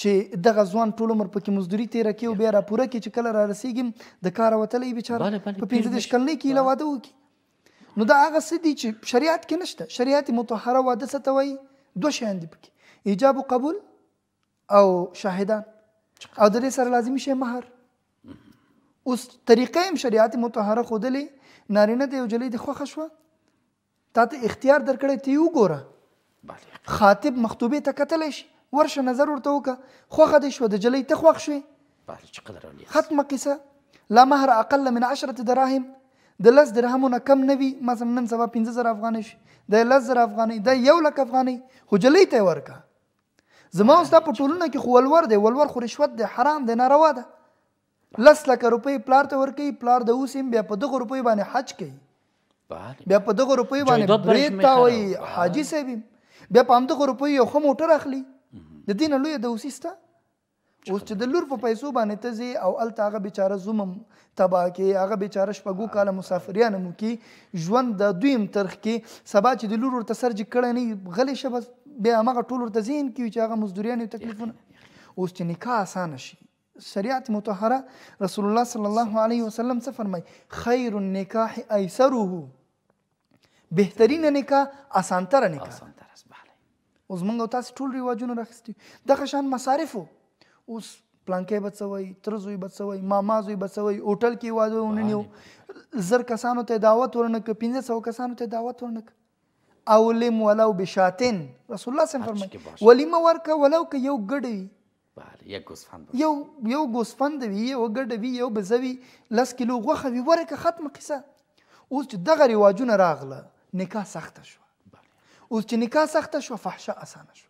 چې دغه ځوان ټول عمر پکې مزدوري تېره کړي او بیا راپوره کړي چې کله را رسېږي د کاره وتلی بیچاره په 15 کلنۍ کې ایله واده وکړي. نو دا هغه څه دي چې شریعت کې نشته. شریعت مطهره واده څه ته وایي؟ 2 شیان دي پکې، ایجاب و قبول او شاهدان، او د دې سره لازمي شی مهر. اوس طریقه هم شریعت مطهره ښودلې، نارینه د یو جلۍ د خوښه شوه، تا ته اختیار درکړی، ته یې وګوره، خاطب مخطوبې ته کتلی شي، ورشه نظر ورته وکړه، خوښه دې شوه، د جلۍ ته خوښ شوې، ختمه قصه. لا مهر اقل من 10 دراهم، د 10 درهمو نه کم نه وي. مثلا نن سبا 15,000 افغانۍ شي، د 10,000 افغانۍ، د 1 لک افغانۍ، خو جلۍ ته یې ورکړه. زما او ستا په ټولنه کې خو ولور دی، ولور خو رشوت دی، حرام دی، ناروا ده. 10 لکه روپۍ پلار ته ورکوي، پلار د اوس هم بیا په دغو روپیو باندې حج کوي، بیا په دغو روپیو باندې برید تاوي، حاجي صاحب بیا په همدغو روپیو یو ښه موټر اخلي. د دې نه لویه دوسي شته؟ اوس چې د لور په پیسو باندې ته ځې او هلته هغه بیچاره زوم تباه کې، هغه بیچاره 4 کاله مسافریان هم وکړي، ژوند د دویم ترخ کې، سبا چې د لور ورته سر جګ کړی نه غلی شه، بس بیا هماغه ټول ورته ذهن کې وي چې هغه مزدوریان او تکلیفونه. اوس چې نکاح اسانه شي، شریعت مطهره رسول الله صلی الله علیه وسلم څه فرمایي؟ خیر النکاح ایسره، بهترینه نکاح اسانتره نکاح. اوس موږ او تاسې ټول رواجونه راخیستي، دغه شان مصارفو. اوس پلانکی به څه وایي، تره زوی به څه وایي، ماما زوی به څه وایي، هوټل کې واده ونیو، 1000 کسانو ته دعوت ورنه کړه، 1500 کسانو ته دعوت ورنه کړه. اولم ولو بشاتن، رسول الله صلی الله علیه وسلم فرمایي ولیمه ورکه ولو که یو ګډه وي، یو ګوسفند وي، یو ګډه وي، یو بزه وي، 10 کیلو غوښه وي، ورکه، ختمه قصه. اوس چې دغه رواجونه راغله، نکاح سخته شوه. اوس چې نکاح سخته شوه، فحشا اسانه شوه.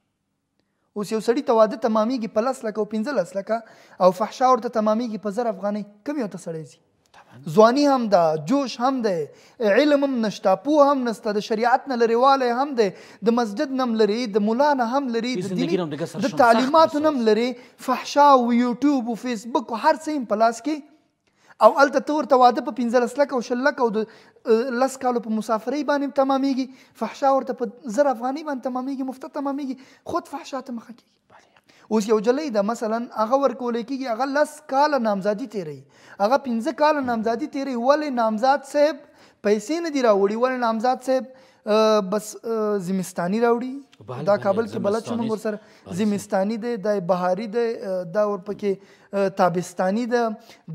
اوس یو سړي ته واده تمامیږي په 10 لکه او 15 لکه، او فحشا ورته تمامیږي په 1000 افغانۍ، کوم یو ته سړی ځي؟ ځواني هم ده، جوش هم دی، علم هم نشته، پوه هم نشته، د شریعت نه لرېوالی هم دی، د مسجد نه هم لري، د ملا نه هم لري، د تعلیماتو نه هم لري، فحشا او یوټیوب او فیسبوک او هر څه هم په لاس کې. او هلته ته ورته واده په 15 لکه او 20 لکه او د 10 کالو په مسافرۍ باندې تمامیږي، فحشا ورته په 1000 افغانۍ باندې تمامیږي، مفته تمامیږي، خود فحشا ته مخه کېږي. اوس یو جلۍ ده مثلا، هغه ورکولی کېږي، هغه 10 کاله نامزادي تېروي، هغه 15 کاله نامزادي تېروي. ولې نامزاد صاحب پیسې نه دي راوړي؟ ولې نامزاد صاحب بس زمستاني راوړي؟ دا کابل کې بلد شو موږ ورسره، زمستاني دی، دا بهاري دی، دا ورپکې تابستاني ده،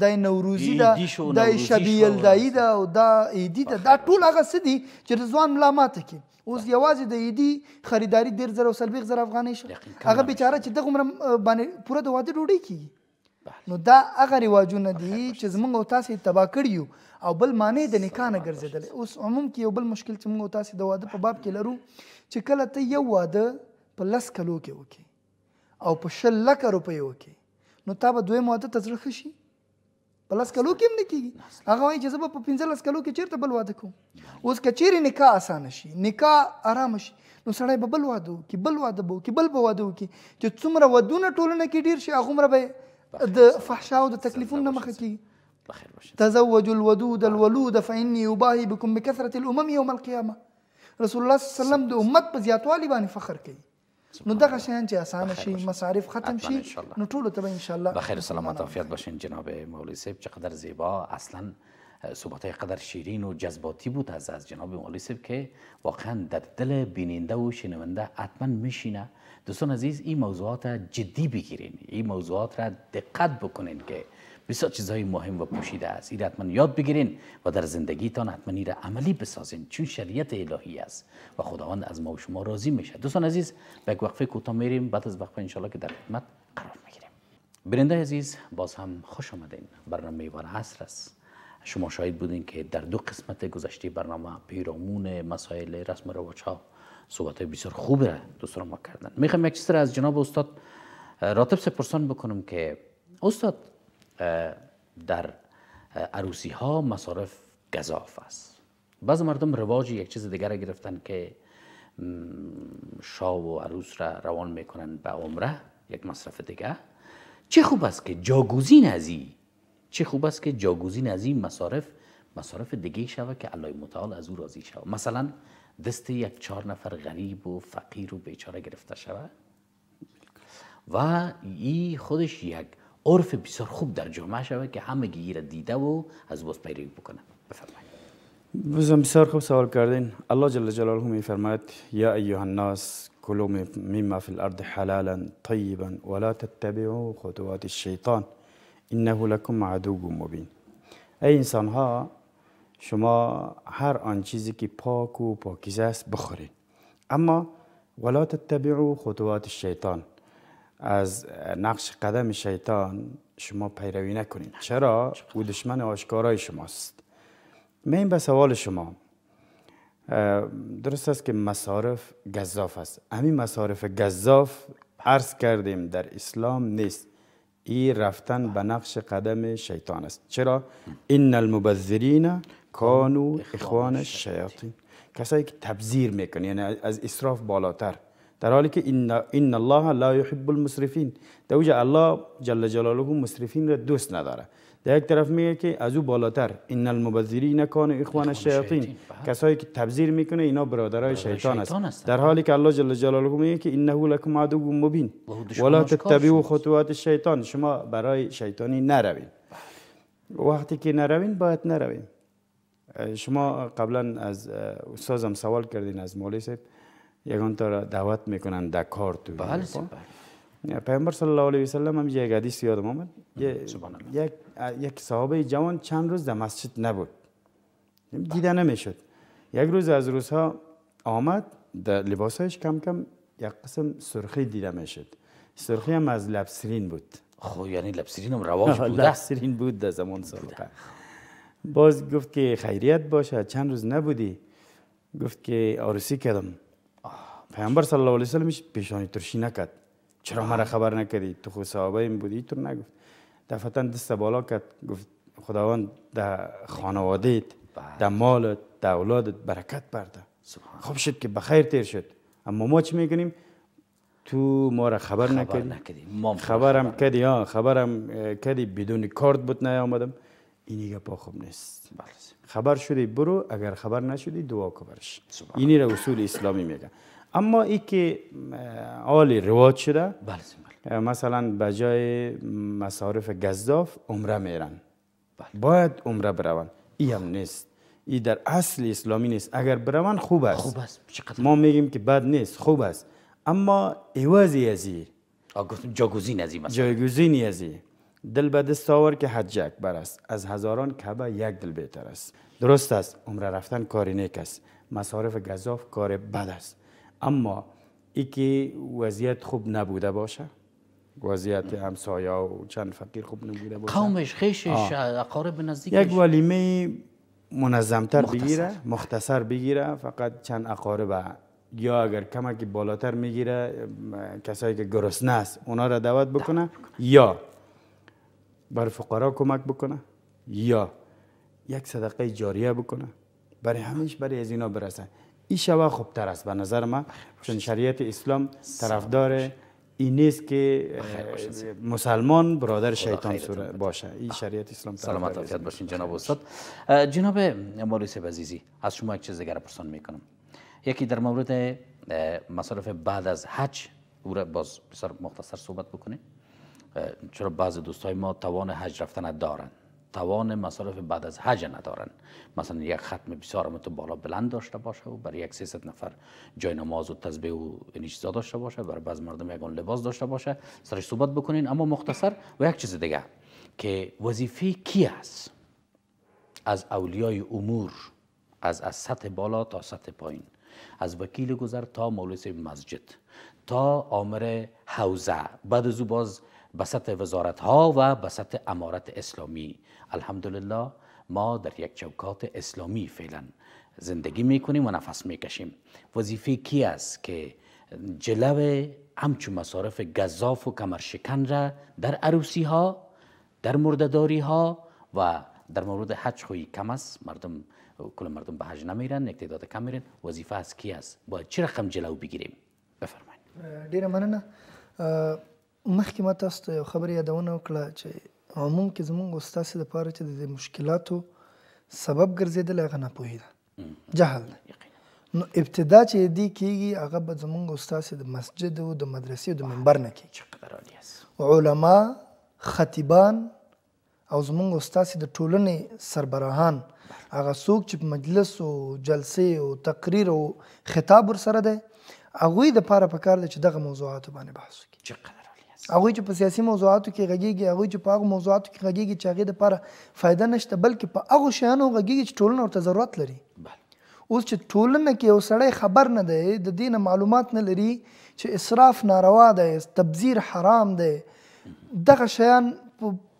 دا نوروزي ده، دا شبي یلدایي ده، او دا عیدي ده. دا ټول هغه څه دي چې د ځوان ملا ماته کړي. اوس یوازې د عیدي خریداري 1,000 او 40,000 افغانۍ شو، هغه بیچاره چې دغه عمره باندې پوره د واده ډوډۍ کېږي. نو دا هغه رواجونه دي چې زموږ او تاسې تباه کړي یو، او بل معنی د نکاح نه ګرځېدلی. اوس عموم کې یو بل مشکل چې موږ او تاسې د واده په باب کې لرو، چې کله ته یو واده په 10 کلو کې وکړې او په 20 لکه روپۍ وکړې، نو تا به دویم واده ته زړه ښه شي؟ په 10 کلو کې هم نه کېږي. هغه وایي چې زه به په 15 کلو کې چېرته بل واده کوم. اوس که چیرې نکاح اسانه شي، نکاح ارامه شي، نو سړی به بل واده وکړي، بل واده به وکړي، بل به واده وکړي، چې څومره ودونه ټولنه کې ډېر شي، هغومره به د فحشا او د تکلیفونو نه مخه کېږي. تزوجوا الودود الولود فإني أباهي بكم بكثرة الأمم يوم القيامة. رسول الله صلی الله علیه وسلم د امت په زیاتوالي باندې فخر کوي. نو دغه شیان چې اسانه شي، مصارف ختم شي، نو ټولو ته به انشاءالله بخیر سلامت عافیت باشین. جناب مولوی صاحب چقدر زیبا، اصلا صحبت‌های قدر شیرین و جذباتی بود از جناب مولوی صاحب که واقعا در دل بیننده و شنونده حتما میشینه. دوستان عزیز، این موضوعات جدی بگیرین، این موضوعات را دقت بکنین که بسیار چیزهای مهم و پوشیده است. این حتما یاد بگیرین و در زندگیتان حتما این را عملی بسازین، چون شریعت الهی است و خداوند از ما و شما راضی میشه. دوستان عزیز، به یک وقفه کوتاه میریم، بعد از وقفه انشالله که در خدمت قرار میگیریم. بیننده عزیز، باز هم خوش آمدین. برنامه وار عصر است. شما شاهد بودین که در 2 قسمت گذشته برنامه پیرامون مسائل رسم و رواج‌ها صحبت بسیار خوبی را دوستان ما کردن. میخوام یک چیز را از جناب استاد راتب سپرسان بکنم که استاد، در عروسی ها مصارف گزاف است، بعض مردم رواج یک چیز دیگر را گرفتن که شاه و عروس را روان میکنن به عمره، یک مصرف دیگه. چه خوب است که جاگزین از این مصارف دیگه شود که الله متعال از او راضی شود. مثلا دست یک 4 نفر غریب و فقیر و بیچاره گرفته شود و این خودش یک عرف بسیار خوب در جامعه شود که همه گیره دیده و از باز پیروی بکنه. بفرمایید. بسیار خوب سوال کردین. الله جل جلاله میفرماید یا ایها الناس کلوا مما فی الارض حلالا طیبا ولا تتبعوا خطوات الشیطان انه لکم عدو مبین. ای انسان ها، شما هر آن چیزی که پاک و پاکیزه است بخورید، اما ولا تتبعوا خطوات الشیطان، از نقش قدم شیطان شما پیروی نکنید. چرا؟ او دشمن آشکارای شماست. من به سوال شما، درست است که مصارف گزاف است. همین مصارف گزاف عرض کردیم در اسلام نیست، این رفتن به نقش قدم شیطان است. چرا؟ ان المبذرین کانوا اخوان الشیاطین، کسایی که تبذیر میکنن، یعنی از اسراف بالاتر، در حالی که ان الله لا يحب المسرفین، در اوج الله جل جلاله مسرفین را دوست نداره. در یک طرف میگه که از او بالاتر ان المبذرین کانوا اخوان الشیاطین، کسایی که تبذیر میکنه اینا برادرای شیطان است. در حالی که الله جل جلاله میگه که انه لکم عدو مبین ولا تتبعوا خطوات الشیطان، شما برای شیطانی نروین. وقتی که نروین باید نروین. شما قبلا از استادم سوال کردین، از مولوی صاحب، یگان تا دعوت میکنن در کار تو. بله. پیامبر صلی الله علیه و سلم هم یک حدیث یادم آمد، یک صحابه جوان چند روز در مسجد نبود، دیده نمیشد. یک روز از روزها آمد، در لباسش کم کم یک قسم سرخی دیده میشد. سرخی هم از لبسرین بود. خب یعنی لبسرین هم رواج بوده؟ لبسرین بود در زمان سابقه. باز گفت که خیریت باشه، چند روز نبودی؟ گفت که عروسی کردم. پیامبر صلی الله علیه و سلم پیشانی ترشی نکرد. چرا مرا خبر نکردی؟ تو خود صحابه این بودی؟ تو نگفت. دفعتا دست بالا کرد، گفت خداوند در خانوادهت، در مالت، در اولادت برکت برده. خوب شد که بخیر تیر شد. اما ما چی میکنیم؟ تو ما را خبر نکردی. خبرم کردی بدون کارت بود نیامدم. اینی گپا خوب نیست. خبر شدی برو، اگر خبر نشدی دعا کن برش. اینی را اصول اسلامی میگه. اما ای که عالی رواج شده، مثلا به جای مصارف گزاف عمره میرن، باید عمره برون. ای هم نیست، ای در اصل اسلامی نیست. اگر برون خوب است، ما میگیم که بد نیست، خوب است، اما عوضی ازی، جایگزینی ازی، دل به دست آور که حج اکبر است، از هزاران کعبه یک دل بهتر است. درست است عمره رفتن کاری نیک است، مصارف گزاف کار بد است، اما ای که وضعیت خوب نبوده باشه، وضعیت همسایه و چند فقیر خوب نبوده باشه، قومش خیشش اقارب نزدیکش، یک ولیمه منظمتر بگیره، مختصر بگیره، فقط چند اقارب، یا اگر کمکی بالاتر میگیره کسایی که گرسنه است اونا را دعوت بکنه، یا بر فقرا کمک بکنه، یا یک صدقه جاریه بکنه، برای همیش برای از اینا برسه. این شوا خوبتر است به نظر من، چون شریعت اسلام طرفدار این نیست که مسلمان برادر شیطان باشه. این شریعت اسلام. سلامت عافیت باشین جناب استاد. جناب مولوی صاحب عزیزی، از شما یک چیز دیگر پرسان میکنم. یکی در مورد مصارف بعد از حج، او را باز بسیار مختصر صحبت بکنید، چرا بعضی دوستای ما توان حج رفتن دارن، توان مصارف بعد از حج ندارن. مثلا یک ختم بسیار بالا بلند داشته باشه و برای 300 نفر جای نماز و تسبیح و این چیزا داشته باشه، برای بعض مردم یگان لباس داشته باشه، سرش صحبت بکنین. اما مختصر و یک چیز دیگه که وظیفه کی است از اولیای امور، از سطح بالا تا سطح پایین، از وکیل گذر تا مولوی صاحب مسجد تا آمر حوزه، بعد از او باز به سطح وزارت ها و به سطح امارت اسلامی. الحمدلله ما در یک چوکات اسلامی فعلا زندگی میکنیم و نفس میکشیم. وظیفه کی است که جلو همچون مصارف گزاف و کمرشکن را در عروسی ها، در مردداری ها و در مورد حج خوی کم است، مردم کل مردم به حج نمیرن، یک تعداد کم میرن. وظیفه از کی است؟ باید چه رقم جلو بگیریم؟ بفرمایید. ډیره مننه. مخکې ما تاسو ته یو خبره یادونه وکړه چې عموم کې زموږ ستاسې دپاره چې د مشکلاتو سبب ګرځېدلی هغه ناپوهي ده، جهل ده. نو ابتدا چې دې کېږي هغه به زموږ ستاسې د مسجد او د مدرسې او د منبر نه کېږي. علما، خطیبان او زموږ ستاسې د ټولنې سربراهان، هغه څوک چې په مجلس او جلسې او تقریر او خطاب ورسره دی، هغوی دپاره پکار ده چې دغه موضوعاتو باندې بحث وکړي. هغوی چې په سیاسي موضوعاتو کې غږیږي، هغوی چې په هغو موضوعاتو کې غږیږي چې هغې دپاره فایده نشته، بلکې په هغو شیانو غږیږي چې ټولنه ورته ضرورت لري. اوس چې ټولنه کې یو سړی خبر نه دی، د دې نه معلومات نه لري چې اسراف ناروا دی، تبذیر حرام دی، دغه شیان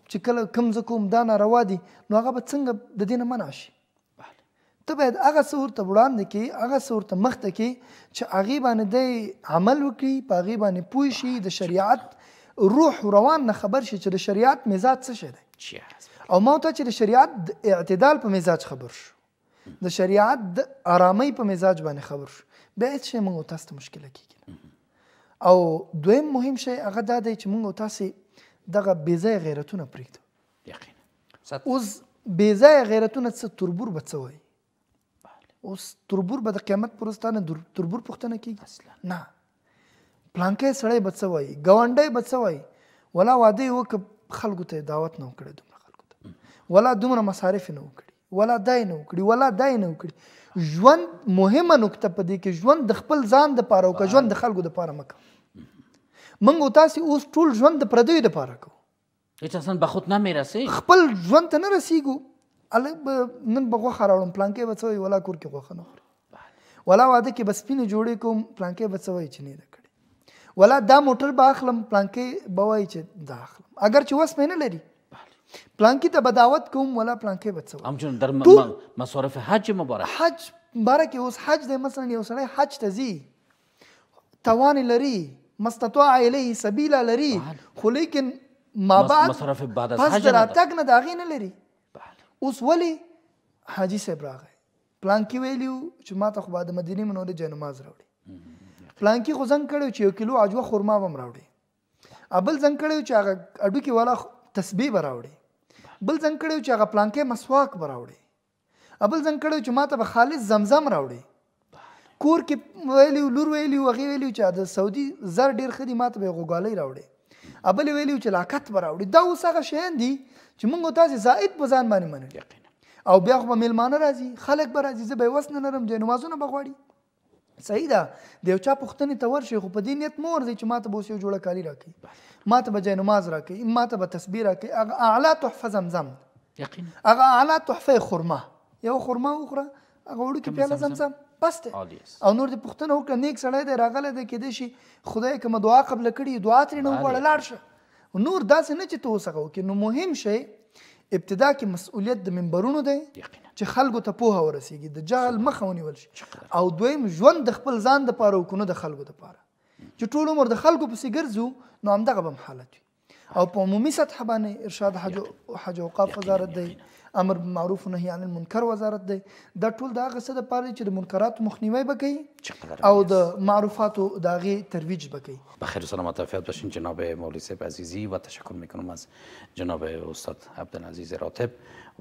چې کله کوم زه کوم دا ناروا دي، نو هغه به څنګه د دې نه منع شي؟ ته باید هغه څه ورته وړاندې کړي، هغه څه ورته مخته کړي چې هغې باندې دی عمل وکړي، په هغې باندې پوه شي، د شریعت روح روان نه خبر شي چې د شریعت مزاج څه شی دی. او ما ته چې د شریعت د اعتدال په مزاج خبر شو، د شریعت د آرامۍ په مزاج باندې خبر شو، بیا هېڅ شی موږ او تاسو ته مشکله کېږي. او دویم مهم شی هغه دا دی چې موږ او تاسې دغه بېځایه غیرتونه پرېږدو. اوس بېځایه غیرتونه څه؟ تربور به څه وایي؟ اوس تربور به د قیامت پر ورځ تا نه تربور پوښتنه کېږي؟ نه. پلانکی سړی به څه وایي؟ ګاونډی به څه وایي؟ ولا واده یې وکړه، خلکو ته یې دعوت نه وکړی دومره خلکو ته، ولا دومره مصارف یې نه وکړي، ولا دا یې نه وکړي، ولا دا یې نه وکړي. ژوند مهمه نکته په دې کې ژوند د خپل ځان دپاره وکړه، ژوند د خلکو دپاره مه کوه. موږ او تاسې اوس ټول ژوند د پردیو دپاره کوو، هیڅ اصلا به خود نمیرسې، خپل ژوند ته نه رسیږو. هلک به نن به غوښه راوړم، پلانکی به څه وایي؟ ولا کور کې غوښه نه خوري. ولا واده کې به سپینې جوړې کوم، پلانکی به څه وایي چې نه ده کړې. ولا دا موټر به اخلم، پلانکی به وایي چې دا اخلم، اگر چې وس مې نه لري. پلانکی ته به دعوت کوم، ولا پلانکی به څه وایي. همچنین در مصارف حج مبارک، حج مبارک اوس حج دی، مثلا یو سړی حج ته ځي، توان لري، مستطاع الیه سبیلا لري، خو لیکن ما بعد مصارف بعد از پس حج د راتګ نه د هغې نه لري. اوس ولې حاجي صاحب راغی، پلانکی ویلیو چې ما ته خو به د مدینې منورې جاینماز راوړي، پلانکی خو زنګ کړی چې 1 کیلو عجوه خرما به م راوړي، بل زنګ کړی چې هغه اډوکې والا تسبیح به راوړي، بل زنګ کړی چې هغه پلانکی مسواک به راوړي، بل زنګ کړی چې ما ته به خالص زمزم راوړي. کور کې ویلیو، لور ویلیو، هغې ویلیو چې د سعودي زر ډېر ښه دي، ما ته به یې غوګالۍ راوړي، بل ویلیو چې لاکت به راوړي. دا اوس هغه شیان دي چې موږ او تاسې زائد په ځان باندې منو. او بیا خو به میلمانه راځي، خلک به راځي، زه به یې وس نه لرم، جاینمازونه به غواړي. صحیح ده، د یو چا پوښتنې ته ورشئ، خو په دې نیت مه ورځئ چې ما ته به اوس یو جوړه کالي راکوي، ما ته به جاینماز راکوي، ما ته به تسبیح راکوي. هغه اعلی تحفه زمزم، هغه اعلی تحفه خرما، یو خرما وخوره، هغه وړوکې پیاله زمزم، بس دی. او نور دې پوښتنه وکړه، نیک سړی دی راغلی دی، کیدای شي خدای کومه دعا قبله کړي، دعا ترې نه وغواړه، لاړ شه. نور داسې نه چې ته اوس هغه وکړې. نو مهم شی ابتدا کې مسؤلیت د منبرونو دی چې خلکو ته پوهه ورسیږي، د جهل مخه ونیول شي. او دویم ژوند د خپل ځان دپاره وکړو، نه د خلکو دپاره. چې ټول عمر د خلکو پسې ګرځو، نو همدغه به حالت وي. او په عمومي سطح باندې ارشاد حج اوقاف وزارت دی، امر بالمعروف و نهی عن المنکر وزارت دی، دا ټول د هغه څه دپاره چې د منکراتو مخنیوی به کوي او د معروفاتو د هغې ترویج به کوي. بخیر و سلامت عافیت باشین جناب مولوی صاحب عزیزی، و تشکر میکنم از جناب استاد عبدالعزیز راتب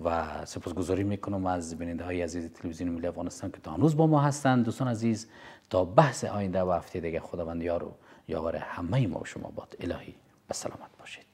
و سپاسگزاری میکنم از بیننده های عزیز تلویزیون ملی افغانستان که تا هنوز با ما هستند. دوستان عزیز، تا بحث آینده و هفته دیگه خداوند یار و یاور همه ما و شما باد. الهی به سلامت باشید.